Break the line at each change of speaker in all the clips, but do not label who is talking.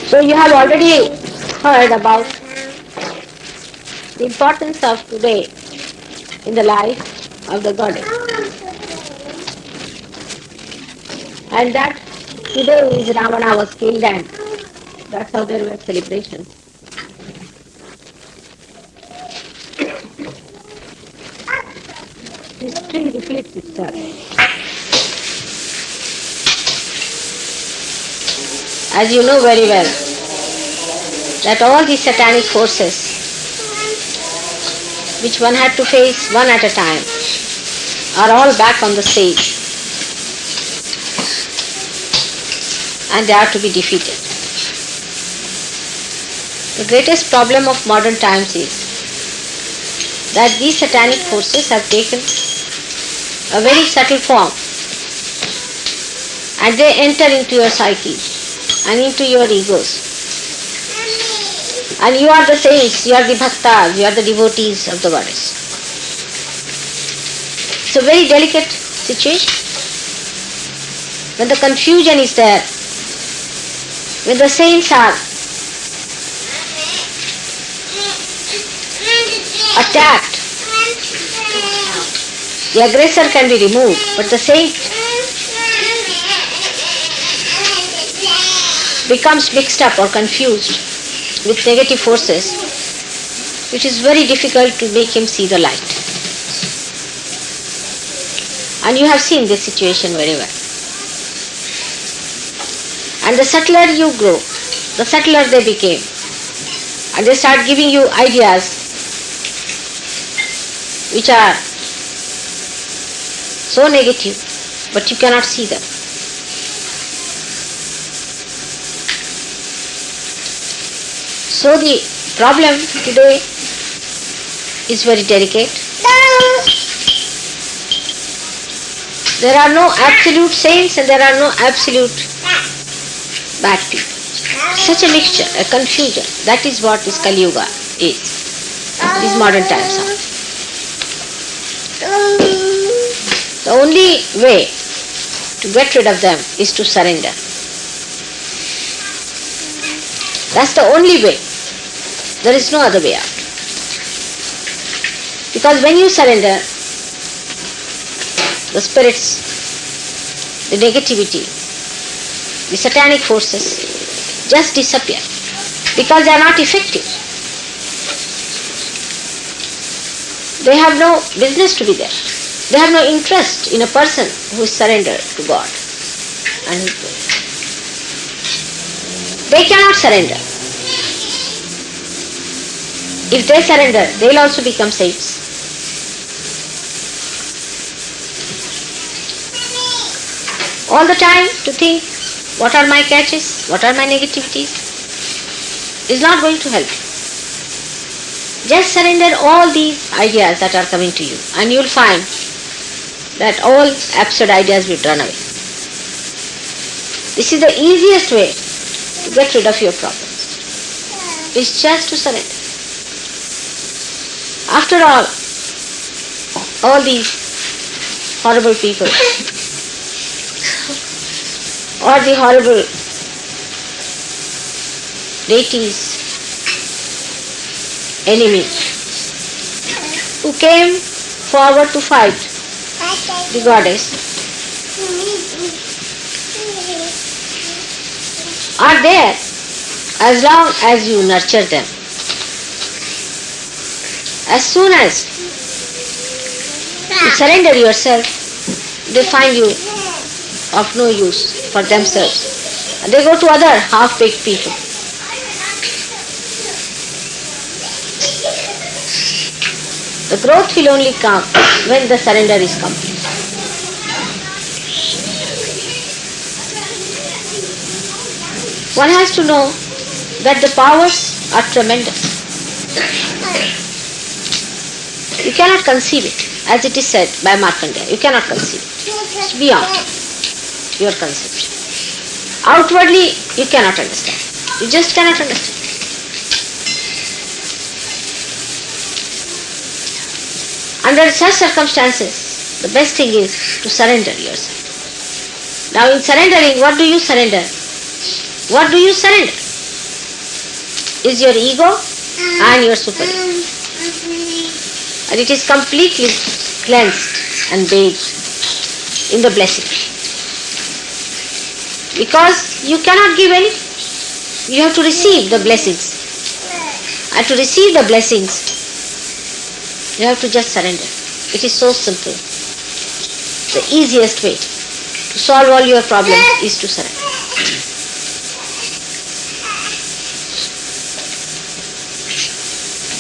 So you have already heard about the importance of today in the life of the goddess. And that today is Ravana was killed and that's how there were celebrations. History reflects itself. As you know very well, that all these satanic forces which one had to face one at a time are all back on the stage and they are to be defeated. The greatest problem of modern times is that these satanic forces have taken a very subtle form and they enter into your psyche and into your egos. And you are the saints, you are the bhaktas, you are the devotees of the goddess. It's a very delicate situation. When the confusion is there, when the saints are attacked, the aggressor can be removed, but the saint becomes mixed up or confused with negative forces, which is very difficult to make him see the light. And you have seen this situation very well. And the subtler you grow, the subtler they became. And they start giving you ideas which are so negative, but you cannot see them. So the problem today is very delicate. There are no absolute saints and there are no absolute bad people. Such a mixture, a confusion. That is what this Kali Yuga is. These modern times are. The only way to get rid of them is to surrender. That's the only way. There is no other way out. Because when you surrender, the spirits, the negativity, the satanic forces just disappear because they are not effective. They have no business to be there. They have no interest in a person who is surrendered to God and His will. They cannot surrender. If they surrender, they will also become saints. All the time to think, what are my catches, what are my negativities, is not going to help you. Just surrender all these ideas that are coming to you and you will find that all absurd ideas will run away. This is the easiest way to get rid of your problems. It's just to surrender. After all these horrible people or the horrible deities, enemies who came forward to fight the goddess are there as long as you nurture them. As soon as you surrender yourself, they find you of no use for themselves. And they go to other half-baked people. The growth will only come when the surrender is complete. One has to know that the powers are tremendous. You cannot conceive it, as it is said by Markandeya. You cannot conceive it. It's beyond your conception. Outwardly, you cannot understand. You just cannot understand. Under such circumstances, the best thing is to surrender yourself. Now in surrendering, what do you surrender? What do you surrender? is your ego and your super ego. And it is completely cleansed and bathed in the blessing. Because you cannot give any, you have to receive the blessings. And to receive the blessings, you have to just surrender. It is so simple. The easiest way to solve all your problems is to surrender.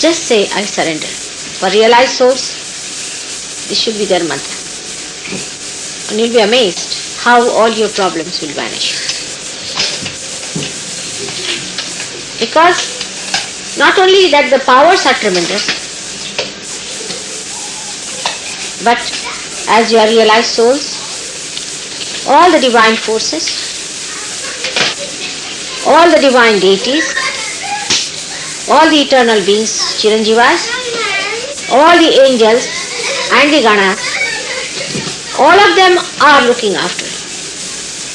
Just say, I surrender. For realized souls, this should be their mantra. And you'll be amazed how all your problems will vanish. Because not only that the powers are tremendous, but as you are realized souls, all the divine forces, all the divine deities, all the eternal beings, Chiranjivas, all the angels and the Ganas, all of them are looking after it.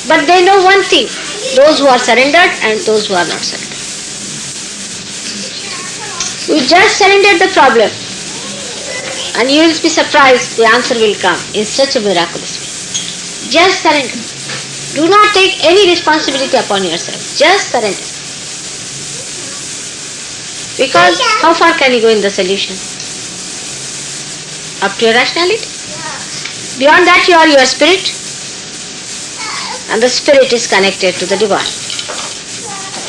But they know one thing, those who are surrendered and those who are not surrendered. You just surrender the problem and you will be surprised the answer will come in such a miraculous way. Just surrender. Do not take any responsibility upon yourself. Just surrender. Because how far can you go in the solution? Up to your rationality. Beyond that you are your spirit, and the spirit is connected to the divine.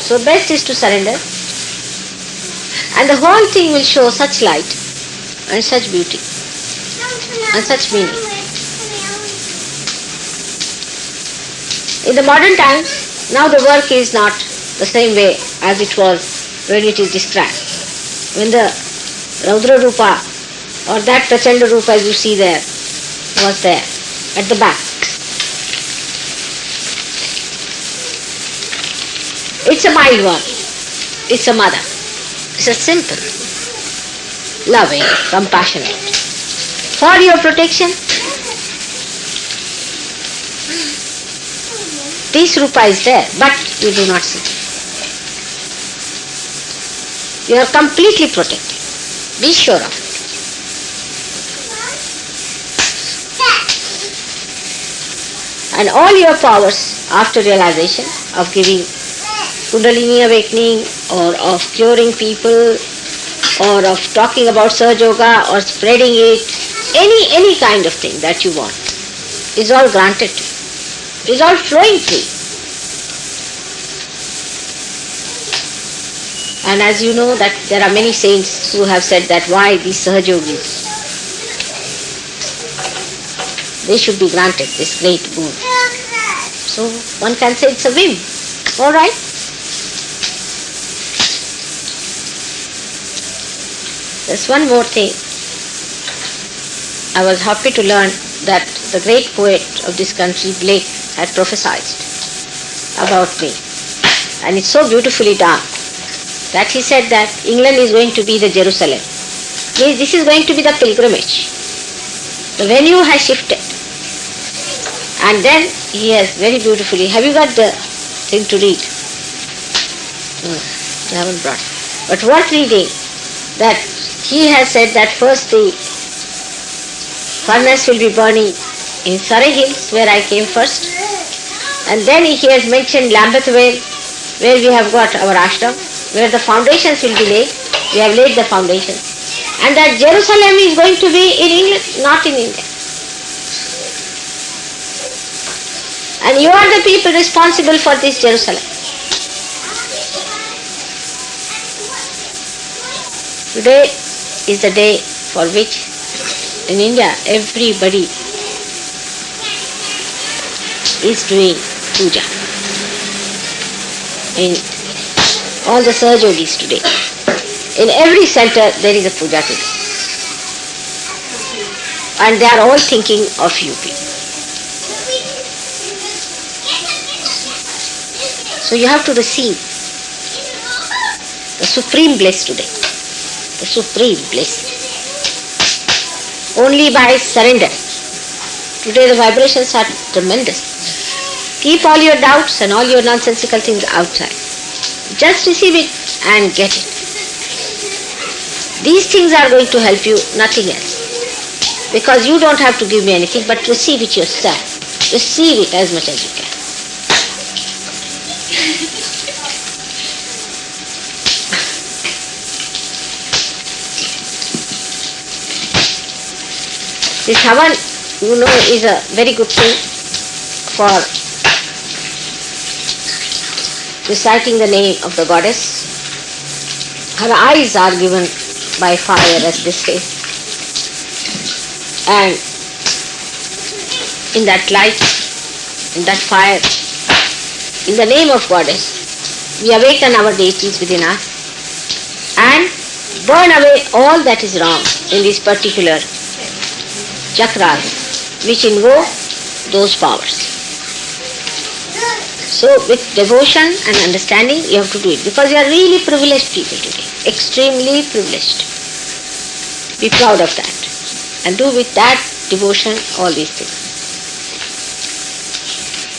So best is to surrender, and the whole thing will show such light and such beauty and such meaning. In the modern times, now the work is not the same way as it was when it is described. When the Raudra Rupa or that Prachanda Rupa as you see there was there at the back. It's a mild one. It's a mother. It's a simple, loving, compassionate. For your protection, this Rupa is there, but you do not see. You are completely protected. Be sure of it. And all your powers after realization of giving Kundalini awakening or of curing people or of talking about Sahaja Yoga or spreading it, any kind of thing that you want is all granted to you. Is all flowing free. And as you know that there are many saints who have said that why these Sahaja Yogis, they should be granted this great boon. So one can say it's a whim. Alright? There's one more thing. I was happy to learn that the great poet of this country, Blake, had prophesied about me. And it's so beautifully done that he said that England is going to be the Jerusalem. Means this is going to be the pilgrimage. The venue has shifted. And then he has very beautifully, have you got the thing to read? No, you haven't brought. But worth reading, that he has said that first the furnace will be burning in Surrey Hills, where I came first. And then he has mentioned Lambeth Vale, where we have got our ashram, where the foundations will be laid. We have laid the foundations. And that Jerusalem is going to be in England, not in India. And you are the people responsible for this Jerusalem. Today is the day for which in India everybody is doing puja. In all the Sahaja Yogis today. In every center there is a puja today. And they are all thinking of you people. So you have to receive the supreme bliss today. The supreme bliss. Only by surrender. Today the vibrations are tremendous. Keep all your doubts and all your nonsensical things outside. Just receive it and get it. These things are going to help you, nothing else. Because you don't have to give me anything, but receive it yourself. Receive it as much as you can. This Havan, is a very good thing for reciting the name of the goddess. Her eyes are given by fire, as they say. And in that light, in that fire, in the name of goddess, we awaken our deities within us and burn away all that is wrong in these particular chakras which invoke those powers. So with devotion and understanding you have to do it, because you are really privileged people today, extremely privileged. Be proud of that and do with that devotion all these things.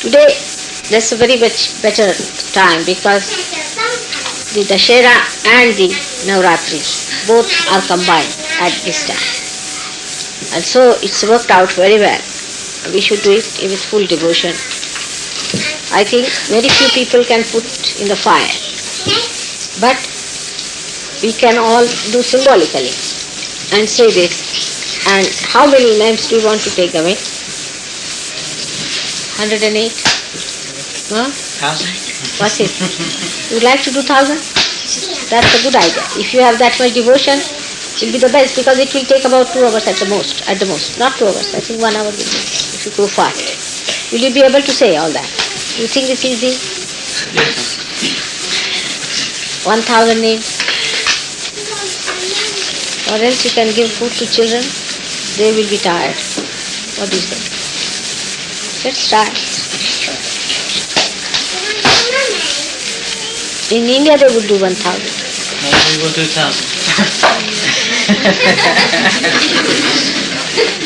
Today there's a very much better time because the Dashera and the Navaratri both are combined at this time. And so it's worked out very well. We should do it with full devotion. I think very few people can put in the fire, but we can all do symbolically and say this. And how many names do you want to take away? 108? Huh?
1,000.
What's it? You would like to do 1,000? That's a good idea. If you have that much devotion, it will be the best, because it will take about 2 hours at the most. Not 2 hours, I think 1 hour will be if you go fast. Will you be able to say all that? You think it's easy?
Yes,
1,000 names. Or else you can give food to children, they will be tired. What do you say? Let's try. In India they would do 1,000.
No, we will do 1,000.